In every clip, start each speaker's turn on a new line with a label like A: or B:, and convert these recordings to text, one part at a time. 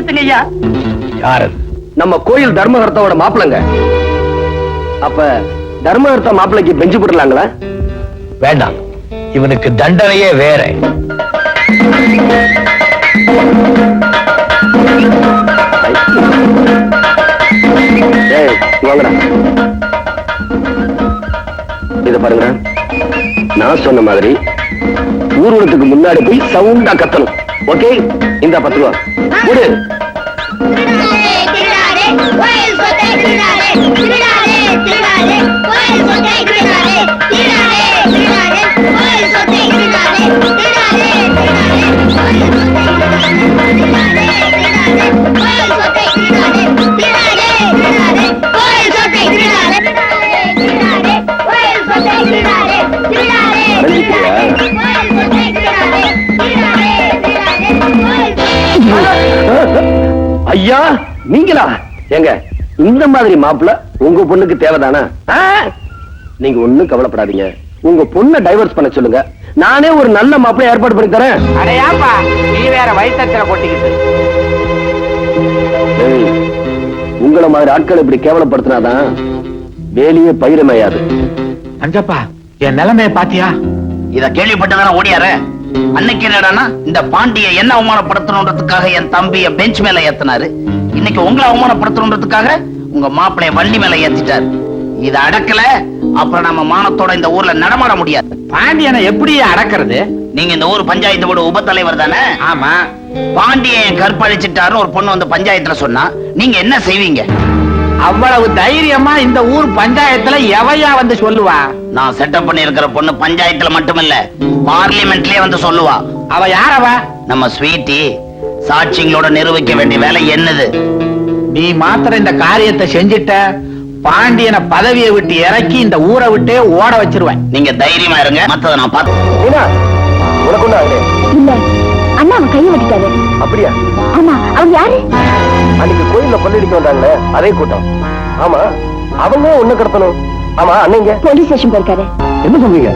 A: வந்துட்டுங்க ஐயா.
B: யாரு?
C: நம்ம கோயில் தர்மகர்த்தாவோட மாப்பிளங்க. அப்ப தர்மகர்த்தா மாப்பிளைக்கு பெஞ்சு போடலாங்களா?
B: வேண்டாம், இவனுக்கு தண்டனையே வேற.
C: வாங்கடா. இத பாருங்க, நான் சொன்ன மாதிரி ஊர்வலத்துக்கு முன்னாடி போய் சவுண்டா கத்தணும். ஓகே, இந்த 10 ரூபா கொடு. ஐயா, நீங்களா? எங்க இந்த மாதிரி மாப்பிள்ள உங்க பொண்ணுக்கு தேவைதானா? நீங்க ஒண்ணும் கவலைப்படாதீங்க. உங்க பொண்ணை டைவர்ஸ் பண்ண சொல்லுங்க. நானே ஒரு நல்ல மாப்பிள்ளை ஏற்பாடு பண்ணி தரேன்.
A: அடையாப்பா, நீ வேற வயிற்றுல கொட்டிக்கிட்டு.
C: உங்களை மாதிரி ஆட்கள் இப்படி கேவலப்படுத்தினாதான் வேலையே பயிரமையாது.
A: அஞ்சப்பா, என் நிலைமைய பாத்தியா?
D: இத கேள்விப்பட்டதான ஓடியாரு. அன்னைக்கு என்னடானா இந்த பாண்டிய என்ன அவமானப்படுத்தணுன்றதுக்காக என் தம்பிய பெஞ்ச் மேல ஏத்தினாரு. இன்னைக்கு உங்களை அவமானப்படுத்தணுன்றதுக்காக உங்க மாப்பிளைய வண்டி மேல ஏத்திட்டாரு. இத அடக்கல, அப்புறம் நம்ம மானத்தோட இந்த ஊர்ல நடமாட முடியாது.
A: பாண்டியனை எப்படி அடக்கிறது?
D: நீங்க இந்த ஊர் பஞ்சாயத்து போர்டு உப தலைவர் தானே?
A: ஆமா.
D: பாண்டியன் கற்பழிச்சிட்டாருன்னு ஒரு பொண்ணு வந்து பஞ்சாயத்துல சொன்னா நீங்க என்ன செய்வீங்க?
A: அவ்வளவு தைரியமா இந்த ஊர் பஞ்சாயத்துல எவையா வந்து சொல்லுவா?
D: நான் செட்டப் பண்ணி இருக்கிற பொண்ணு பஞ்சாயத்துல மட்டுமில்ல, பார்லிமெண்ட்லயே வந்து சொல்லுவா.
A: அவ யாரவ?
D: நம்ம ஸ்வீட்டி. சாட்சிங்களோட நிரூபிக்க வேண்டிய வேலை என்னது?
A: நீ மாத்திரம் இந்த காரியத்தை செஞ்சிட்ட, பாண்டியனை பதவியை விட்டு இறக்கி இந்த ஊரை விட்டே ஓட வச்சிருவேன்.
D: நீங்க தைரியமா இருங்க, மத்தத நான் பாத்து.
E: இல்ல அண்ணா, அவன் கையை வெட்டிட்டாரு.
C: அப்படியா?
E: ஆமா. அவன் யாரு?
C: அன்னைக்கு கோயில்ல கொள்ளடிக்க வந்தாங்களே, அதே கூட்டம். ஆமா, அவங்க ஒண்ணு கடத்தணும். ஆமா, அன்னைங்க
E: போலீஸ் ஸ்டேஷன் போயிருக்காரு.
C: என்ன சொல்றீங்க?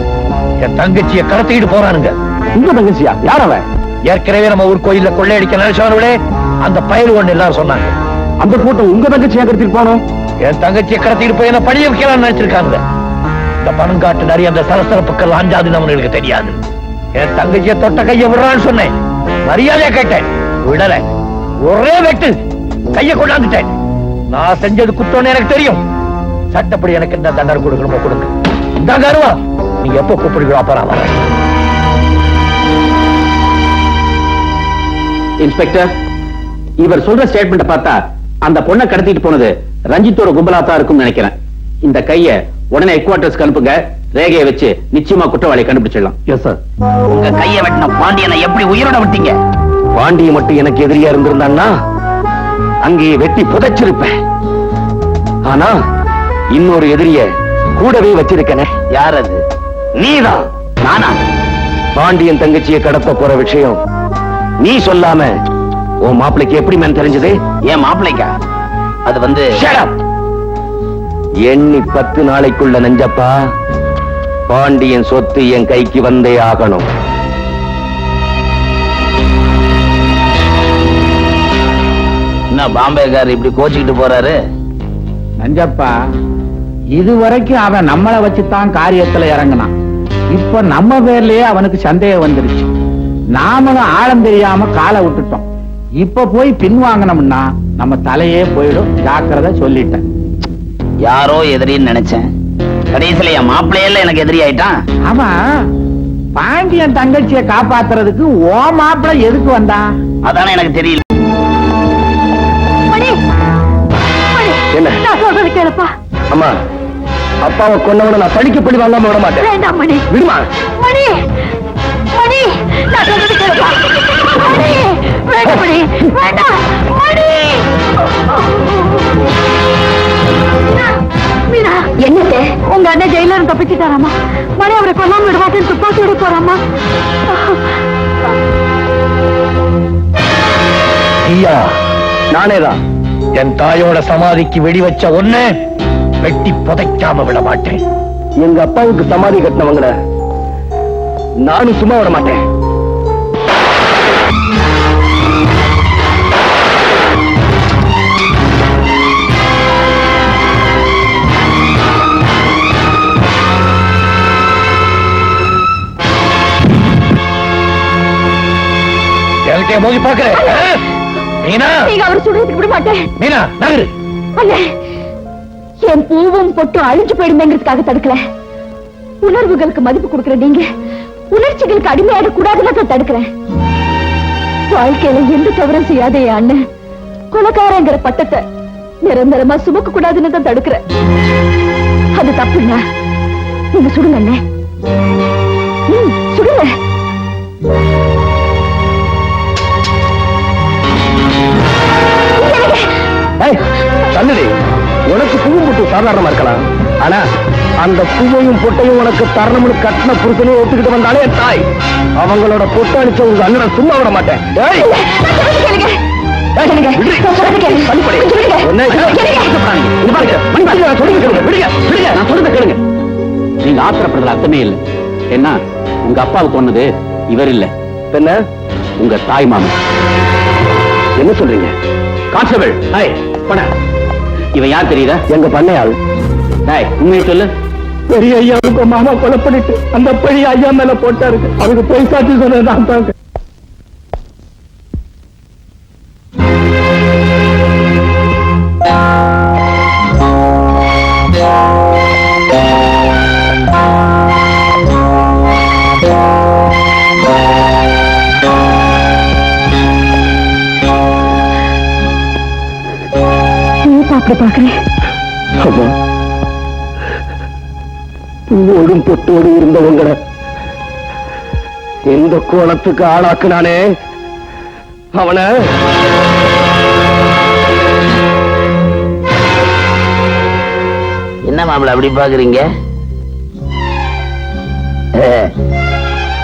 B: என் தங்கச்சியை கடத்திட்டு போறானுங்க.
C: உங்க தங்கச்சியா? யார் அவன்?
B: ஏற்கனவே நம்ம ஊர் கோயில்ல கொள்ளையடிக்க நினைச்சவனே அந்த பயிர் ஒண்ணு எல்லாரும் சொன்னாங்க.
C: அந்த கூட்டம் உங்க தங்கச்சியா கடத்திட்டு போனோம்.
B: என் தங்கச்சியை கடத்திட்டு போய் என்ன பழிய வைக்கலாம்னு நினைச்சிருக்காங்க. இந்த பணம் காட்டு நிறைய அந்த சலசலப்புக்கள் அஞ்சாதுன்னு அவங்களுக்கு தெரியாது. என் தங்கச்சியை தொட்ட கையை விடுறான்னு சொன்னேன். மரியாதையா கேட்டேன், விடல. ஒரே வெட்டு கையை கொண்டாந்துட்டேன். நான் செஞ்சது குற்றம்னு எனக்கு தெரியும். சட்டப்படி எனக்கு என்ன தண்டனை கொடுக்கணுமோ கொடுங்க. இந்த கருவா நீங்க எப்ப கூப்பிடுகிறோம் அப்ப வர.
C: இன்ஸ்பெக்டர், இவர் சொல்ற ஸ்டேட்மெண்ட் பார்த்தா அந்த பொண்ணை கடத்திட்டு போனது ரஞ்சித்தோட கும்பலாத்தான் இருக்கும்னு நினைக்கிறேன். இந்த கைய உடனே ஹெட் குவார்டர்ஸ்க்கு அனுப்புங்க. ரேகையை வச்சு நிச்சயமா குற்றவாளியை கண்டுபிடிச்சிடலாம். Yes sir.
D: உங்க கையை வெட்டின பாண்டியனை எப்படி உயிரோட விட்டீங்க?
C: பாண்டிய மட்டும் எனக்கு எதிரியா இருந்திருந்தான்னா அங்கேயே வெட்டி புதைச்சிருப்பேன். ஆனா இன்னொரு எதிரிய கூடவே வச்சிருக்கனே.
D: யார் அது?
C: நீதான்.
D: நானா?
C: பாண்டியன் தங்கச்சியை கடத்த போற விஷயம் நீ சொல்லாம உன் மாப்பிளைக்கு எப்படி மேன் தெரிஞ்சது?
D: ஏன் மாப்பிளைக்கா? அது வந்து
C: எண்ணி 10 நாளைக்குள்ள நெஞ்சப்பா, பாண்டியன் சொத்து என் கைக்கு வந்தே ஆகணும்.
D: என்ன பாம்பேக்காரர் இப்படி கோச்சிக்கிட்டு போறாரு?
A: நஞ்சப்பா, இதுவரைக்கும் அவன் நம்மளை வச்சுதான் காரியத்துல இறங்கினான். இப்ப நம்ம பேர்லயே அவனுக்கு சந்தேகம் வந்துருச்சு. நாமளும் ஆழம் தெரியாம காலை விட்டுட்டோம். இப்ப போய் பின்வாங்கணும்னா நம்ம தலையே போயிடும். ஜாக்கிரதை சொல்லிட்டேன்.
D: யாரோ எதிரின்னு நினைச்சேன். கடைசியில என் மாப்பிள்ளையில எனக்கு எதிரி ஆயிட்டான்.
A: அவன் பாண்டியன் தங்கச்சியை காப்பாத்துறதுக்கு ஓ மாப்பிள்ளை எதுக்கு வந்தான்?
D: அதானே எனக்கு தெரியல.
C: என்ன?
E: நான் சொல்றது கேளுப்பா.
C: அம்மா, அப்பாவை கொன்னவன நான் பழிக்க பழி வாங்காம விட மாட்டேன்.
E: வேண்டாம் மணி.
C: விடுமா?
E: மணி, மணி, நான் சொல்றது கேளுப்பா. மணி, வேண்டாம் மணி, வேண்டாம் மணி. மீனா, என்னது? உங்க அண்ணன் ஜெயில இருந்து தப்பிச்சுட்டாராமா. மணி அவரை கொல்லாம விடுவாட்டில் துப்பாக்கி விட போறாமா.
B: ஐயா,
C: நானேதான்.
B: என் தாயோட சமாதிக்கு வெடி வச்ச ஒண்ணு வெட்டி புதைக்காம விட மாட்டேன்.
C: எங்க அப்பாவுக்கு சமாதி கட்டினவங்கள நானும் சும்மா விட மாட்டேன்.
B: என்னத்தைய மோதி பாக்குற மீனா?
E: நீங்க அவர் சுடுறதுக்கு விட மாட்டேன்.
B: மீனா நகரு.
E: அல்ல, என் பூவும் பொட்டும் அழிஞ்சு போயிடுமேங்கிறதுக்காக தடுக்கல. உணர்வுகளுக்கு மதிப்பு கொடுக்கிற நீங்க உணர்ச்சிகளுக்கு அடிமையாக கூடாதுன்னு தான் தடுக்கிறேன். வாழ்க்கையில எந்த தவறும் செய்யாத என் அண்ணன் கொலைக்காரங்கிற பட்டத்தை நிரந்தரமா சுமக்க கூடாதுன்னு தான் தடுக்கிறேன். அது தப்புண்ணா. நீங்க சுடுங்க அண்ணே. சுடுங்க.
C: தள்ளுடி. உனக்கு பூவும் பொட்டு சாதாரணமா இருக்கலாம், ஆனா அந்த பூவையும் பொட்டையும் உனக்கு தரணும்னு கட்டின புருஷனையும் ஒத்துக்கிட்டு வந்தாலே என் தாய். அவங்களோட பொட்டு அடிச்ச உங்க அண்ணனை சும்மா விட மாட்டேன்.
A: நீங்க ஆத்திரப்படுறதுல அர்த்தமே இல்லை. என்ன, உங்க அப்பாவுக்கு கொன்னது இவர் இல்ல,
C: என்ன
A: உங்க தாய் மாமன்.
C: என்ன சொல்றீங்க?
A: கான்ஸ்டபிள், இவன் யார் தெரியுதா?
C: எங்க பண்ணையாள்.
A: உண்மையை சொல்லு.
C: பெரிய ஐயாவுக்கு மாமா கொலை பண்ணிட்டு அந்த பெரிய ஐயா மேல போட்டாரு. அவருக்கு போய் காட்டி சொன்னதான் தாங்க.
E: பாக்குறேன்.
C: பூவோடும் பொட்டோடு இருந்தவங்களை எந்த கோலத்துக்கு ஆளாக்குனானே அவனை.
D: என்ன மாப்பிள்ள அப்படி பாக்குறீங்க?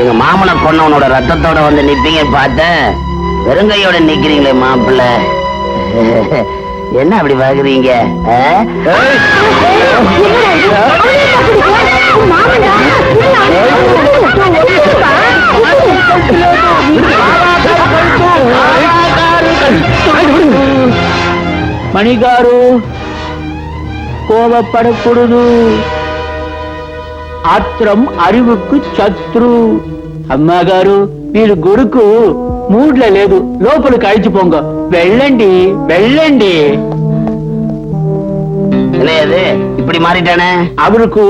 D: எங்க மாமனை கொன்னவனோட ரத்தத்தோட வந்து நிப்பீங்க பார்த்தேன். வெறுங்கையோட நிக்கிறீங்களே மாப்பிள்ள. என்ன அப்படி பாக்குறீங்க?
A: మణిగారు కోపపడకూడదు. ఆత్రం అరివుకు శత్రు. అమ్మగారు, మీరు గుడుకు మూడ్ల లేదు, లోపలికి అழிచిపోంగ. వెళ్ళండి వెళ్ళండి.
D: இப்படி மாறிட்டானே.
A: அவருக்கு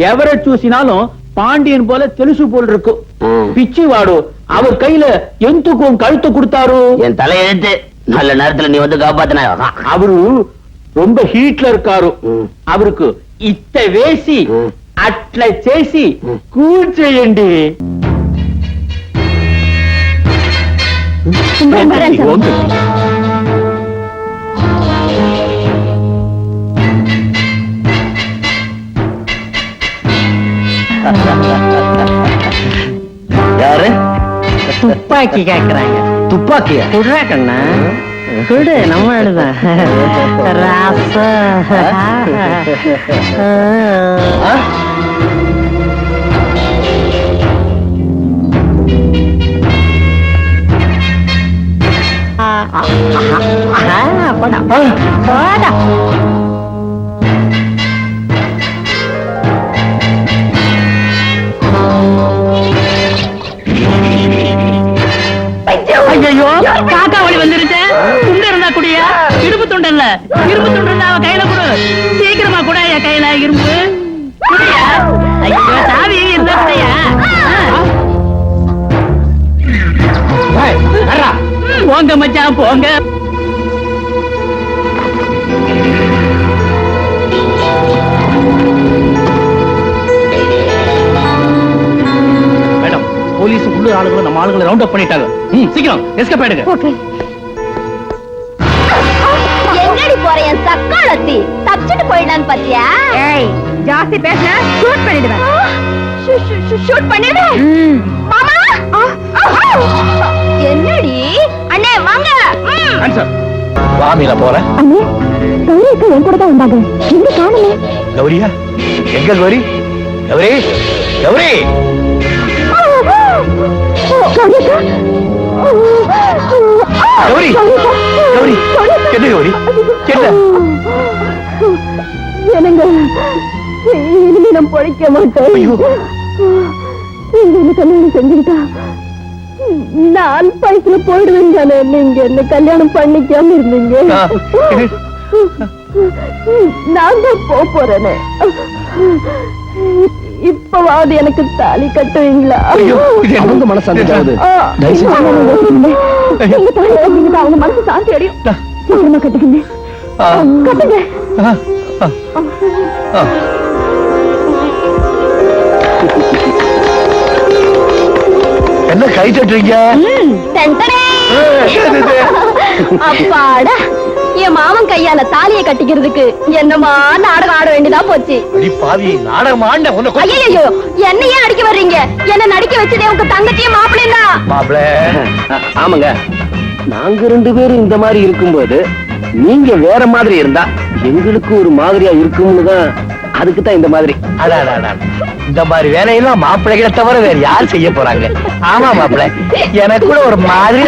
A: எவரை చూసినాலும் பாண்டியன் போல తెలుసు போல் இருக்கு. பிச்சிவாடு அவர் கையில எந்துக்கும் கழுத்து கொடுத்தாரு.
D: என் தலையெழுத்து. நல்ல நேரத்துல நீ வந்து காப்பாத்தின.
A: அவரு ரொம்ப హీట్ల இருக்காரு. அவருக்கு ఇట్ట వేసి అట్లా చేసి కూర్చేయండి.
D: யாரு?
F: துப்பாக்கி கேக்குறாங்க.
D: துப்பாக்கியா?
F: குடுறா கண்ணா, குடு, நம்ம எழுதான் ராசா. போடா போடா. ஐயோ, காக்கா வழி வந்துருச்சு. துண்டு இருந்தா குடியா? இரும்பு துண்டு இல்ல, இரும்பு துண்டு இருந்தா அவன் கையில கொடு. சீக்கிரமா கூட என் கையில இரும்பு குடியா. ஐயோ, சாவி இருந்தா குடியா. போங்க மச்சான் போங்க.
B: மேடம், போலீஸ் உள்ளூர் ஆளுங்களும் நம்ம ஆளுங்களை ரவுண்ட் அப் பண்ணிட்டாங்க. சீக்கிரம் எஸ்கேப் ஆயிடுங்க.
E: எங்கடி போற என் சக்காலத்தி? தப்பிச்சுட்டு போயிடான்னு பாத்தியா? ஜாஸ்தி பேசினா ஷூட் பண்ணிடுவேன். ஷூட் பண்ணிடுவேன். மாமா, என்னடி? அண்ணே வாங்க.
B: ஆன்சர். வாமில போறேன்.
E: அண்ணே, கௌரிக்கு என் கூட தான் வந்தாங்க. எங்க காணுமே?
B: கௌரியா? எங்க கௌரி? கௌரி, கௌரி. கௌரி, கௌரி, என்ன கௌரி? என்ன?
E: என்னங்க, இனிமே நான் பொழைக்க மாட்டேன். நீங்க என்ன கல்யாணம் செஞ்சுக்கிட்டா நான் அல்பாயத்துல போயிடுவேன் தானே நீங்க என்ன கல்யாணம் பண்ணிக்காம இருந்தீங்க. நான் தான் போறேனே. இப்பவாவது எனக்கு தாலி கட்டுவீங்களா?
C: அவங்க மனசு அந்த
E: அவங்க மனசு சாந்தி அடையும். சீக்கிரமா கட்டுங்க கட்டுங்க.
B: என்ன கை தட்டுறீங்க?
E: அப்பாடா, என் மாமன் கையால தாலியை கட்டிக்கிறதுக்கு என்னமா நாடகம் ஆட வேண்டியதா போச்சு.
B: அடி பாவி, நாடகம் ஆண்ட உன்னை
E: ஐயோ, என்னையே அடிக்க வர்றீங்க? என்ன நடிக்க வச்சதே உங்க தங்கச்சியும் மாப்பிள்ளையும் தான்.
B: மாப்பிள.
C: ஆமாங்க, நாங்க 2 பேரும் இந்த மாதிரி இருக்கும்போது நீங்க வேற மாதிரி இருந்தா எங்களுக்கு ஒரு மாதிரியா இருக்கும்னு தான், அதுக்கு தான் இந்த மாதிரி.
B: அடாடா, இந்த மாதிரி வேலையெல்லாம் மாப்பிள்ளைகளை தவிர வேற யார் செய்ய போறாங்க? ஆமா மாப்பிள்ளை, எனக்கு கூட ஒரு மாதிரி